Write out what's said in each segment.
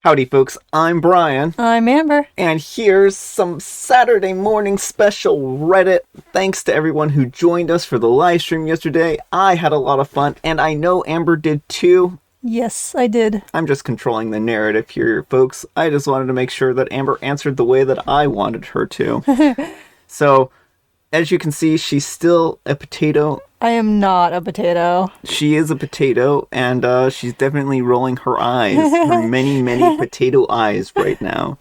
Howdy folks, I'm Brian. I'm Amber. And here's some Saturday morning special Reddit. Thanks to everyone who joined us for the live stream yesterday. I had a lot of fun, and I know Amber did too. Yes, I did. I'm just controlling the narrative here, folks. I just wanted to make sure that Amber answered the way that I wanted her to. So, as you can see, she's still a potato. I am not a potato. She is a potato, and she's definitely rolling her eyes. Her many, many potato eyes right now.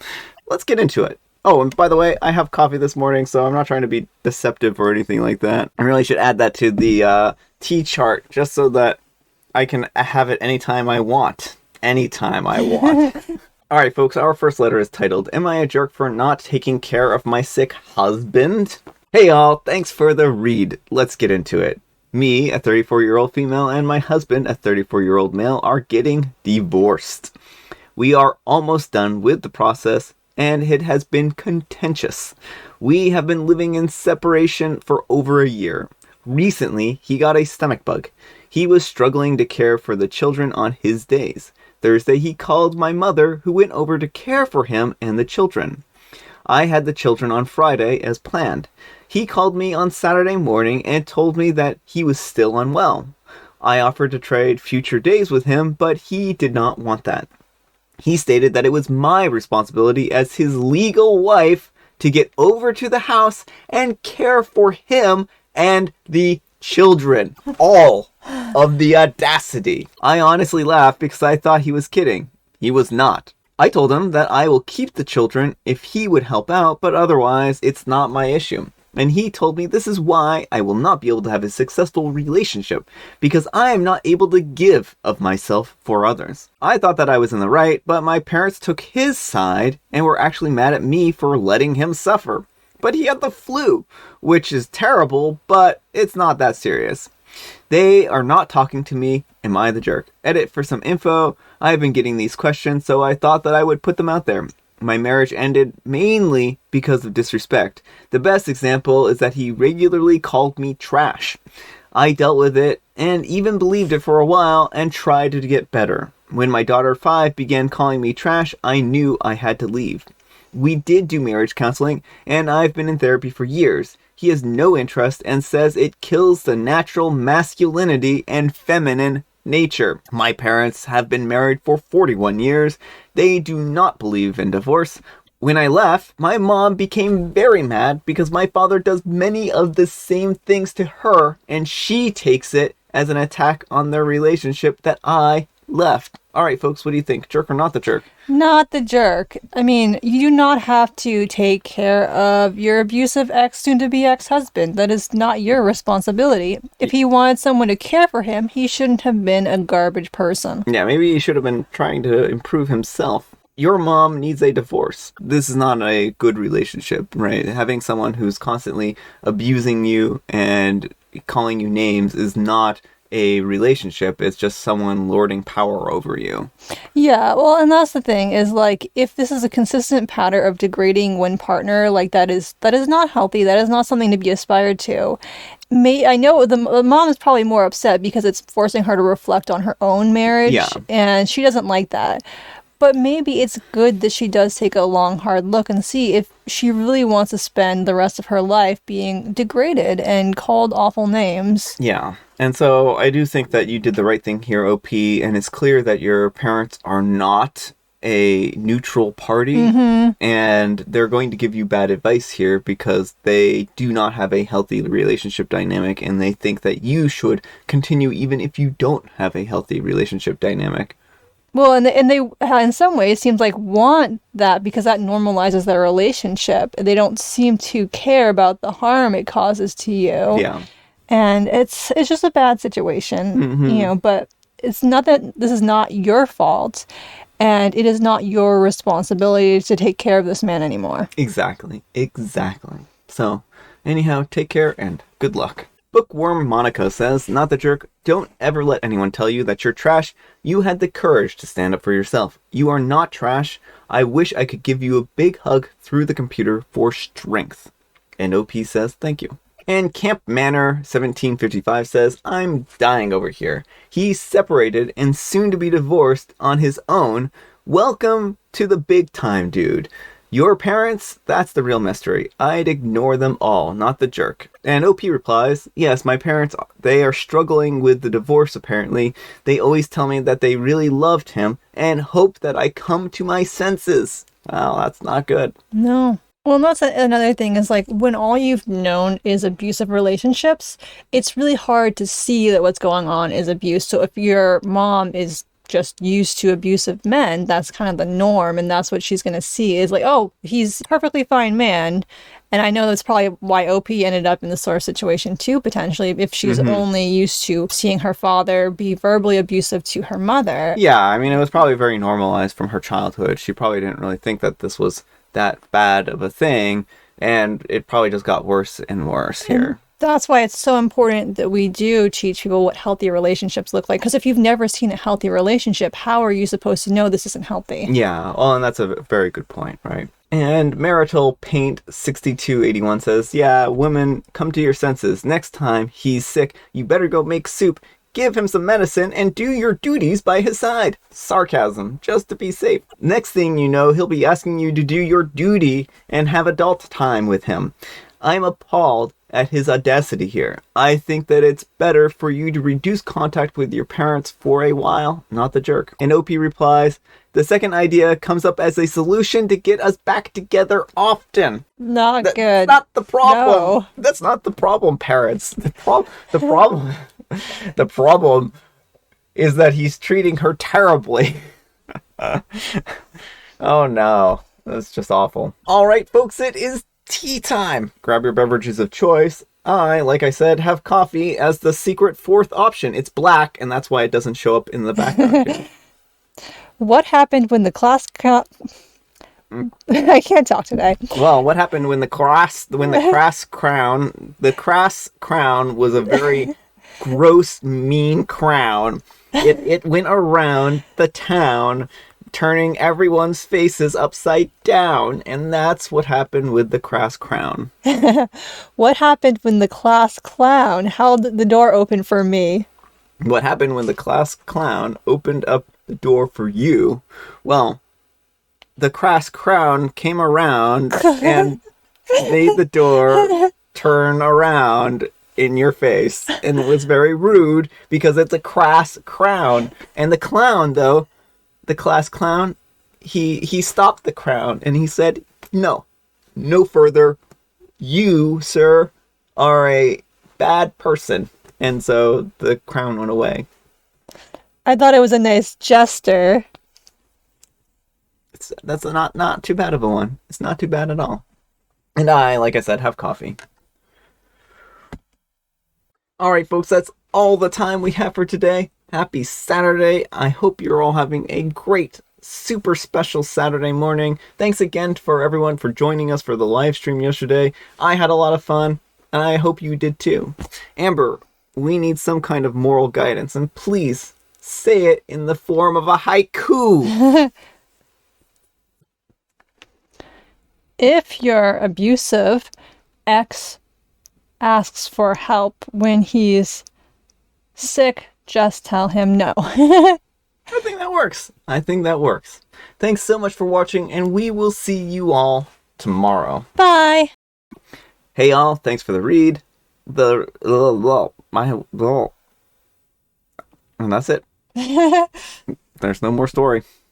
Let's get into it. Oh, and by the way, I have coffee this morning, so I'm not trying to be deceptive or anything like that. I really should add that to the tea chart, just so that I can have it anytime I want. Anytime I want. Alright, folks, our first letter is titled, Am I a Jerk for Not Taking Care of My Sick Husband? Hey y'all, thanks for the read. Let's get into it. Me, a 34-year-old female, and my husband, a 34-year-old male, are getting divorced. We are almost done with the process, and it has been contentious. We have been living in separation for over a year. Recently, he got a stomach bug. He was struggling to care for the children on his days. Thursday, he called my mother, who went over to care for him and the children. I had the children on Friday as planned. He called me on Saturday morning and told me that he was still unwell. I offered to trade future days with him, but he did not want that. He stated that it was my responsibility as his legal wife to get over to the house and care for him and the children. All of the audacity. I honestly laughed because I thought he was kidding. He was not. I told him that I will keep the children if he would help out, but otherwise it's not my issue. And he told me this is why I will not be able to have a successful relationship, because I am not able to give of myself for others. I thought that I was in the right, but my parents took his side and were actually mad at me for letting him suffer. But he had the flu, which is terrible, but it's not that serious. They are not talking to me. Am I the jerk? Edit for some info. I have been getting these questions, so I thought that I would put them out there. My marriage ended mainly because of disrespect. The best example is that he regularly called me trash. I dealt with it and even believed it for a while and tried to get better. When my daughter 5 began calling me trash, I knew I had to leave. We did do marriage counseling, and I've been in therapy for years. He has no interest and says it kills the natural masculinity and feminine nature. My parents have been married for 41 years. They do not believe in divorce. When I left, my mom became very mad because my father does many of the same things to her, and she takes it as an attack on their relationship that I left. Alright folks, what do you think? Jerk or not the jerk? Not the jerk. I mean, you do not have to take care of your abusive soon-to-be ex-husband. That is not your responsibility. If he wanted someone to care for him, he shouldn't have been a garbage person. Yeah, maybe he should have been trying to improve himself. Your mom needs a divorce. This is not a good relationship, right? Having someone who's constantly abusing you and calling you names is not a relationship. It's just someone lording power over you. Yeah, well, and that's the thing is, like, if this is a consistent pattern of degrading one partner, like, that is not healthy. That is not something to be aspired to. I know the mom is probably more upset because it's forcing her to reflect on her own marriage, yeah, and she doesn't like that. But maybe it's good that she does take a long, hard look and see if she really wants to spend the rest of her life being degraded and called awful names. Yeah. And so I do think that you did the right thing here, OP, and it's clear that your parents are not a neutral party, and they're going to give you bad advice here because they do not have a healthy relationship dynamic, and they think that you should continue even if you don't have a healthy relationship dynamic. Well, and they in some ways seems like want that because that normalizes their relationship. They don't seem to care about the harm it causes to you. Yeah. And it's just a bad situation, you know, but it's not that this is not your fault, and it is not your responsibility to take care of this man anymore. Exactly. So, anyhow, take care and good luck. Bookworm Monica says, not the jerk, don't ever let anyone tell you that you're trash. You had the courage to stand up for yourself. You are not trash. I wish I could give you a big hug through the computer for strength. And OP says, thank you. And Camp Manor 1755 says, I'm dying over here. He's separated and soon to be divorced on his own Welcome to the big time, dude. Your parents? That's the real mystery. I'd ignore them all, not the jerk. And OP replies, yes, my parents, they are struggling with the divorce apparently. They always tell me that they really loved him and hope that I come to my senses. Well, that's not good. No. Well, and that's another thing is like when all you've known is abusive relationships, it's really hard to see that what's going on is abuse. So if your mom is just used to abusive men, that's kind of the norm, and that's what she's going to see is like, oh, he's a perfectly fine man. And I know that's probably why OP ended up in this sort of situation too, potentially, if she's only used to seeing her father be verbally abusive to her mother. Yeah, I mean, it was probably very normalized from her childhood. She probably didn't really think that this was that bad of a thing, and it probably just got worse and worse here. And that's why it's so important that we do teach people what healthy relationships look like. Because if you've never seen a healthy relationship, how are you supposed to know this isn't healthy? Yeah, well, and that's a very good point, right? And Marital Paint 6281 says, yeah, women, come to your senses. Next time he's sick, you better go make soup, give him some medicine, and do your duties by his side. Sarcasm, just to be safe. Next thing you know, he'll be asking you to do your duty and have adult time with him. I'm appalled at his audacity here. I think that it's better for you to reduce contact with your parents for a while, not the jerk. And OP replies, the second idea comes up as a solution to get us back together often. Not good. That's not the problem. No. That's not the problem, parents. The problem the problem is that he's treating her terribly. Oh no. That's just awful. All right, folks, it is tea time. Grab your beverages of choice. I, like I said, have coffee as the secret fourth option. It's black, and that's why it doesn't show up in the background here. What happened when the class I can't talk today. Well, what happened when the crass crown was a very gross, mean crown. It went around the town, turning everyone's faces upside down, and that's what happened with the crass crown. What happened when the class clown held the door open for me? What happened when the class clown opened up the door for you? Well, the crass crown came around and made the door turn around in your face, and it was very rude because it's a crass crown. And the clown, though, the class clown, he stopped the crown and he said, no further. You, sir, are a bad person. And so the crown went away. I thought it was a nice gesture. That's not too bad of a one. It's not too bad at all. And I, like I said, have coffee. All right, folks, that's all the time we have for today. Happy Saturday. I hope you're all having a great, super special Saturday morning. Thanks again for everyone for joining us for the live stream yesterday. I had a lot of fun, and I hope you did too. Amber, we need some kind of moral guidance, and please say it in the form of a haiku. If your abusive ex asks for help when he's sick, just tell him no. I think that works. Thanks so much for watching, and we will see you all tomorrow. Bye. Hey y'all, thanks for the read. And that's it. There's no more story.